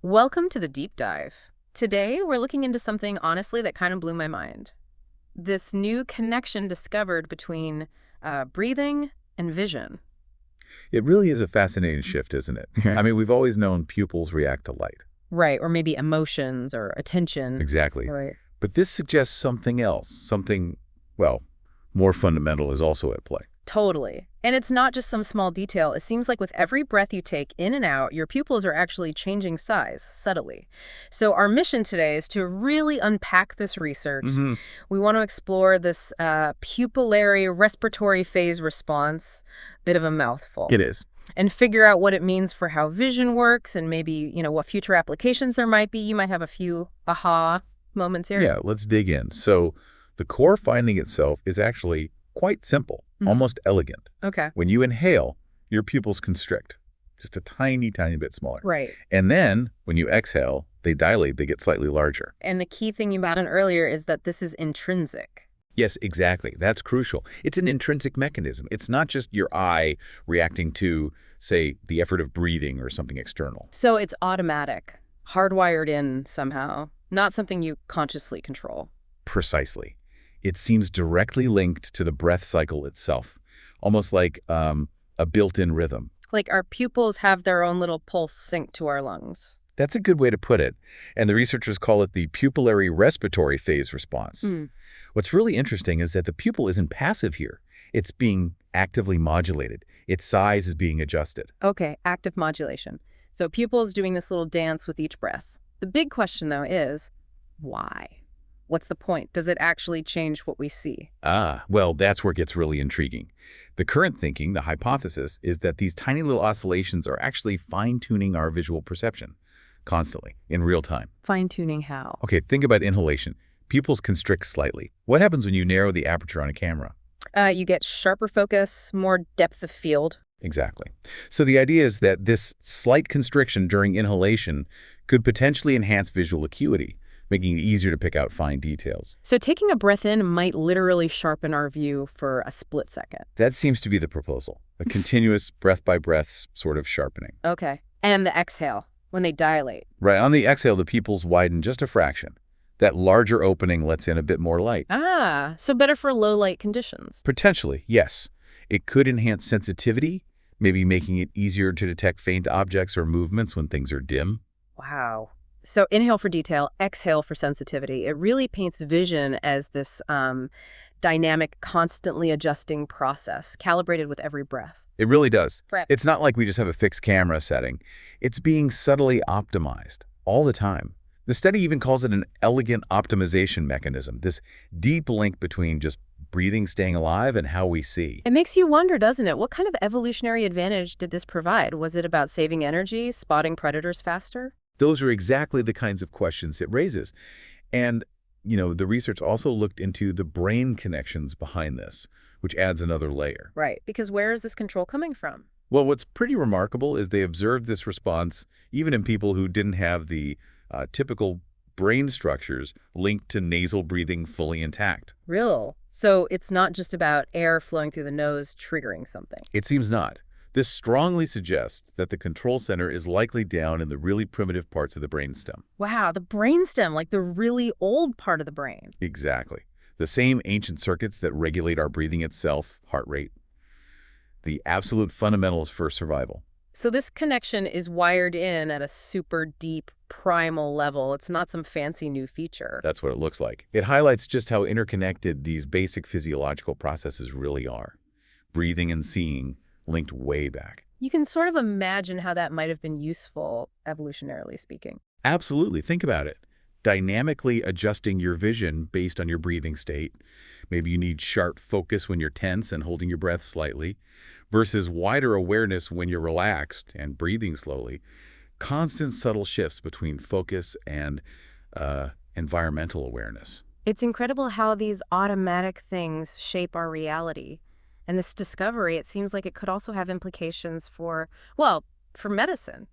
Welcome to the deep dive. Today, we're looking into something honestly that kind of blew my mind. This new connection discovered between breathing and vision. It really is a fascinating shift, isn't it? I mean, we've always known pupils react to light. Right, or maybe emotions or attention. Exactly. Right. But this suggests something else, something, well, more fundamental is also at play. Totally. And it's not just some small detail. It seems like with every breath you take in and out, your pupils are actually changing size subtly. So our mission today is to really unpack this research. We want to explore this pupillary respiratory phase response, bit of a mouthful. It is. And figure out what it means for how vision works and maybe, what future applications there might be. You might have a few aha moments here. Yeah, let's dig in. So the core finding itself is actually quite simple, almost elegant. Okay. When you inhale, your pupils constrict, just a tiny, tiny bit smaller. Right. And then when you exhale, they dilate, they get slightly larger. And the key thing you mentioned earlier is that this is intrinsic. Yes, exactly. That's crucial. It's an intrinsic mechanism. It's not just your eye reacting to, say, the effort of breathing or something external. So it's automatic, hardwired in somehow, not something you consciously control. Precisely. It seems directly linked to the breath cycle itself, almost like a built-in rhythm. Like our pupils have their own little pulse synced to our lungs. That's a good way to put it. And the researchers call it the pupillary respiratory phase response. What's really interesting is that the pupil isn't passive here. It's being actively modulated. Its size is being adjusted. Okay, active modulation. So pupils doing this little dance with each breath. The big question, though, is why? What's the point? Does it actually change what we see? Well, that's where it gets really intriguing. The current thinking, the hypothesis, is that these tiny little oscillations are actually fine-tuning our visual perception constantly, in real time. Fine-tuning how? Okay, think about inhalation. Pupils constrict slightly. What happens when you narrow the aperture on a camera? You get sharper focus, more depth of field. Exactly. So the idea is that this slight constriction during inhalation could potentially enhance visual acuity, making it easier to pick out fine details. So taking a breath in might literally sharpen our view for a split second. That seems to be the proposal, a continuous breath-by-breath sort of sharpening. Okay. And the exhale, when they dilate. Right, on the exhale, the pupils widen just a fraction. That larger opening lets in a bit more light. So better for low light conditions. Potentially, yes. It could enhance sensitivity, maybe making it easier to detect faint objects or movements when things are dim. Wow. So inhale for detail, exhale for sensitivity. It really paints vision as this dynamic, constantly adjusting process, calibrated with every breath. It really does. Right. It's not like we just have a fixed camera setting. It's being subtly optimized all the time. The study even calls it an elegant optimization mechanism, this deep link between just breathing, staying alive, and how we see. It makes you wonder, doesn't it? What kind of evolutionary advantage did this provide? Was it about saving energy, spotting predators faster? Those are exactly the kinds of questions it raises. And, the research also looked into the brain connections behind this, which adds another layer. Right, because where is this control coming from? Well, what's pretty remarkable is they observed this response even in people who didn't have the typical brain structures linked to nasal breathing fully intact. Real. So it's not just about air flowing through the nose triggering something. It seems not. This strongly suggests that the control center is likely down in the really primitive parts of the brainstem. Wow, the brainstem, like the really old part of the brain. Exactly. The same ancient circuits that regulate our breathing itself, heart rate. The absolute fundamentals for survival. So this connection is wired in at a super deep, primal level. It's not some fancy new feature. That's what it looks like. It highlights just how interconnected these basic physiological processes really are. Breathing and seeing linked way back. You can sort of imagine how that might have been useful, evolutionarily speaking. Absolutely. Think about it. Dynamically adjusting your vision based on your breathing state. Maybe you need sharp focus when you're tense and holding your breath slightly, versus wider awareness when you're relaxed and breathing slowly. Constant subtle shifts between focus and environmental awareness. It's incredible how these automatic things shape our reality. And this discovery, it seems like it could also have implications for medicine,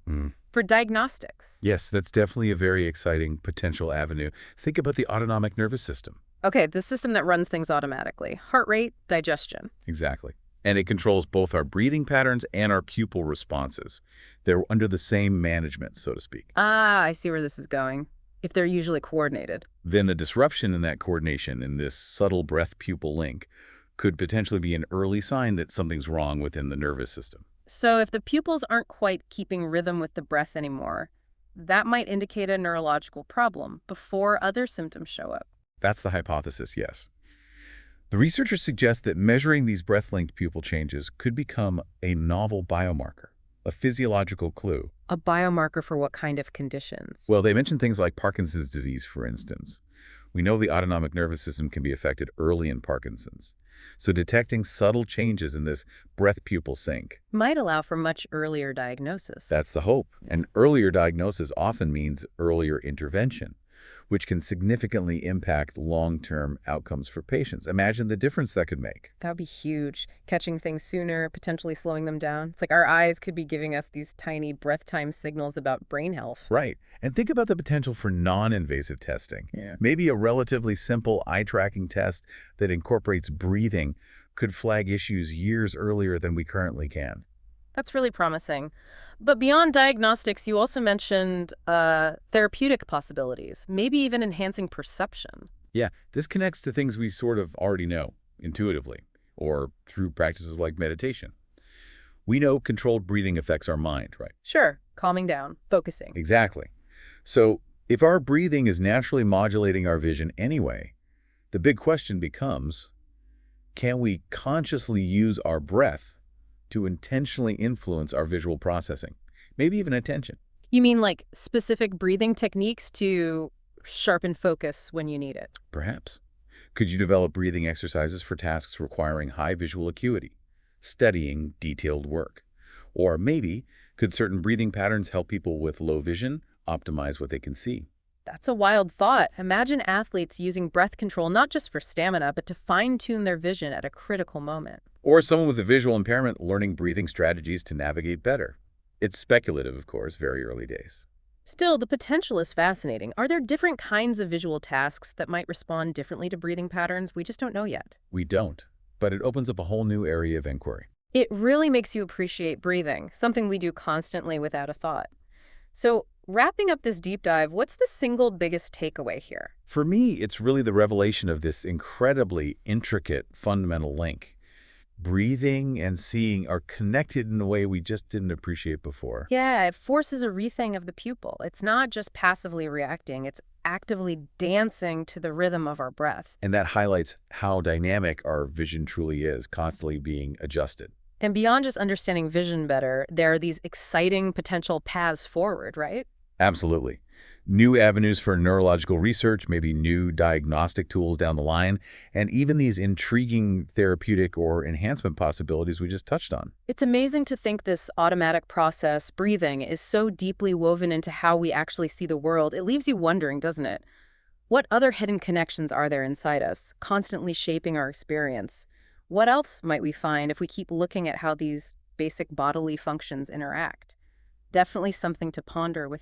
for diagnostics. Yes, that's definitely a very exciting potential avenue. Think about the autonomic nervous system. Okay, the system that runs things automatically. Heart rate, digestion. Exactly. And it controls both our breathing patterns and our pupil responses. They're under the same management, so to speak. Ah, I see where this is going. If they're usually coordinated. Then a disruption in that coordination, in this subtle breath-pupil link, could potentially be an early sign that something's wrong within the nervous system. So if the pupils aren't quite keeping rhythm with the breath anymore, that might indicate a neurological problem before other symptoms show up. That's the hypothesis, yes. The researchers suggest that measuring these breath-linked pupil changes could become a novel biomarker, a physiological clue. A biomarker for what kind of conditions? Well, they mention things like Parkinson's disease, for instance. We know the autonomic nervous system can be affected early in Parkinson's. So detecting subtle changes in this breath-pupil sync. Might allow for much earlier diagnosis. That's the hope. And earlier diagnosis often means earlier intervention, which can significantly impact long-term outcomes for patients. Imagine the difference that could make. That would be huge. Catching things sooner, potentially slowing them down. It's like our eyes could be giving us these tiny breath time signals about brain health. Right. And think about the potential for non-invasive testing. Yeah. Maybe a relatively simple eye-tracking test that incorporates breathing could flag issues years earlier than we currently can. That's really promising. But beyond diagnostics, you also mentioned therapeutic possibilities, maybe even enhancing perception. Yeah, this connects to things we sort of already know intuitively or through practices like meditation. We know controlled breathing affects our mind, right? Sure, calming down, focusing. Exactly. So if our breathing is naturally modulating our vision anyway, the big question becomes, can we consciously use our breath to intentionally influence our visual processing, maybe even attention? You mean like specific breathing techniques to sharpen focus when you need it? Perhaps. Could you develop breathing exercises for tasks requiring high visual acuity, studying detailed work? Or maybe, could certain breathing patterns help people with low vision optimize what they can see? That's a wild thought. Imagine athletes using breath control not just for stamina, but to fine-tune their vision at a critical moment. Or someone with a visual impairment learning breathing strategies to navigate better. It's speculative, of course, very early days. Still, the potential is fascinating. Are there different kinds of visual tasks that might respond differently to breathing patterns? We just don't know yet. We don't, but it opens up a whole new area of inquiry. It really makes you appreciate breathing, something we do constantly without a thought. So, wrapping up this deep dive, what's the single biggest takeaway here? For me, it's really the revelation of this incredibly intricate fundamental link. Breathing and seeing are connected in a way we just didn't appreciate before. Yeah, it forces a rethink of the pupil. It's not just passively reacting, it's actively dancing to the rhythm of our breath. And that highlights how dynamic our vision truly is, constantly being adjusted. And beyond just understanding vision better, there are these exciting potential paths forward, right? Absolutely. New avenues for neurological research, maybe new diagnostic tools down the line, and even these intriguing therapeutic or enhancement possibilities we just touched on. It's amazing to think this automatic process, breathing, is so deeply woven into how we actually see the world. It leaves you wondering, doesn't it? What other hidden connections are there inside us, constantly shaping our experience? What else might we find if we keep looking at how these basic bodily functions interact? Definitely something to ponder with